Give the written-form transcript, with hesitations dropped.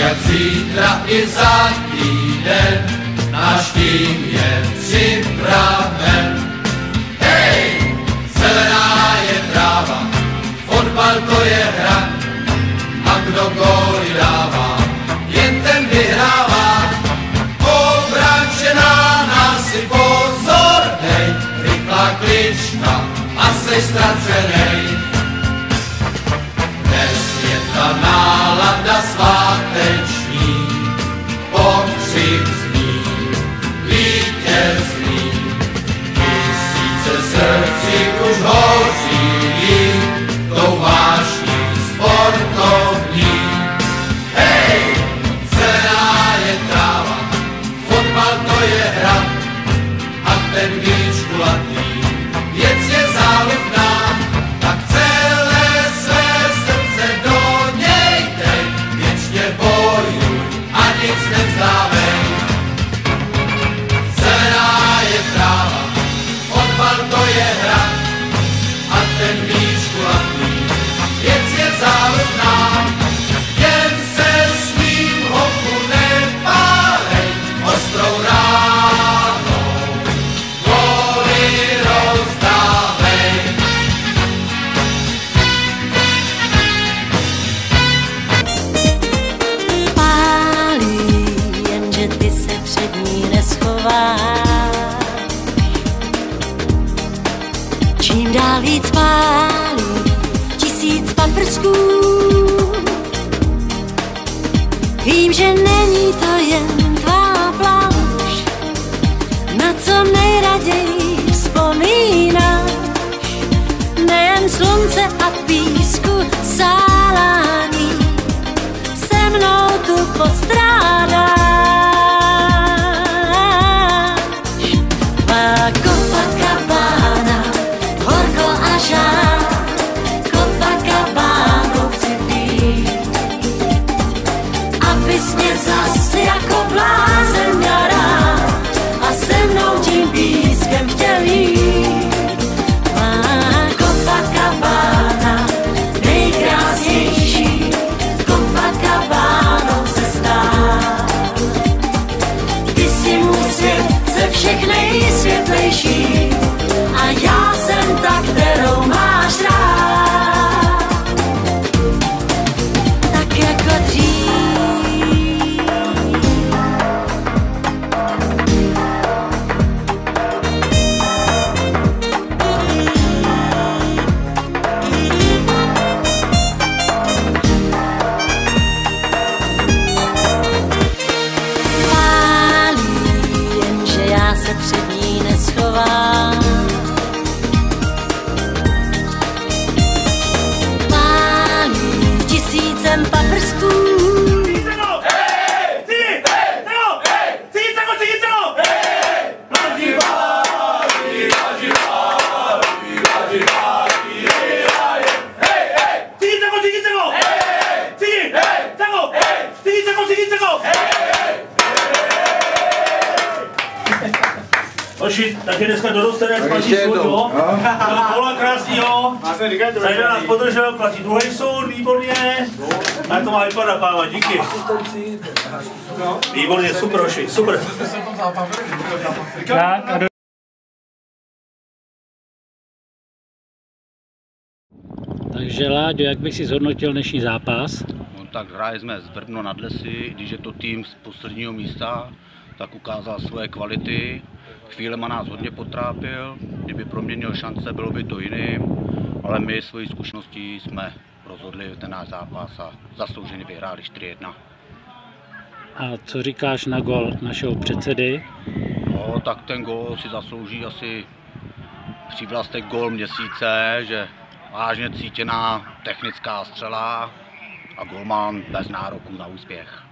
jak zítra i za týden, náš tým je připraven. Hej, zelená je tráva, fotbal to je hra, a kdo góly dává, jen ten vyhrává. Obránče na nás si pozor dej, rychlá klička a seš ztracenej. Dnes je ta nálada sváteční, pokřik zní vítězný. Tisíce srdcí už hoří tou vášní sportovní. Hej, zelená je tráva, fotbal to je hra, a ten míč kulatý, věc je záludná, tak celé své srdce do něj dej, věčně bojuj a nic nevzdávej. Zelená je tráva, fotbal to je hra, a ten míč kulatý, věc je záludná, jen se s ním hopu nepálej, ostrou ránou góly rozdávej. Pálí, jenže ty se před ní neschováš. Čím dál víc pálí, tisíc paprsků. Vím, že není to jen tvá pláž, na co nejraději vzpomínáš. Nejen slunce a písku sálání, se mnou tu postrádáš. Tvá Copacabana, horko a žár, Copacabánou chci být, abys mě zas jako blázen měl rád a se mnou tím pískem chtěl jít. Tvá Copacabana, nejkrásnější, Copacabánou se stát. Ty jsi můj svět ze všech nejsvětlejší a já jsem ta, kterou máš rád. Tak jako dřív. Pálí, jenže já se před ní neschovám. Pálí tisícem paprsků. Oši, taky dneska doroste, jak platí soud, jo? Kola krásnýho, Sajda nás podržel, platí druhý soud, výborně. Tak to má vypadat, páva, díky. Výborně, super, Oši, super. Takže Láďo, jak bych si zhodnotil dnešní zápas? No, tak hráli jsme z Brno nad Lesy, když je to tým z posledního místa, tak ukázal svoje kvality. Chvílema nás hodně potrápil, kdyby proměnil šance, bylo by to jiným, ale my svojí zkušeností jsme rozhodli ten náš zápas a zaslouženě vyhráli 4-1. A co říkáš na gol našeho předsedy? No, tak ten gól si zaslouží asi přívlastek gól měsíce, že vážně cítěná technická střela a golman bez nároku na úspěch.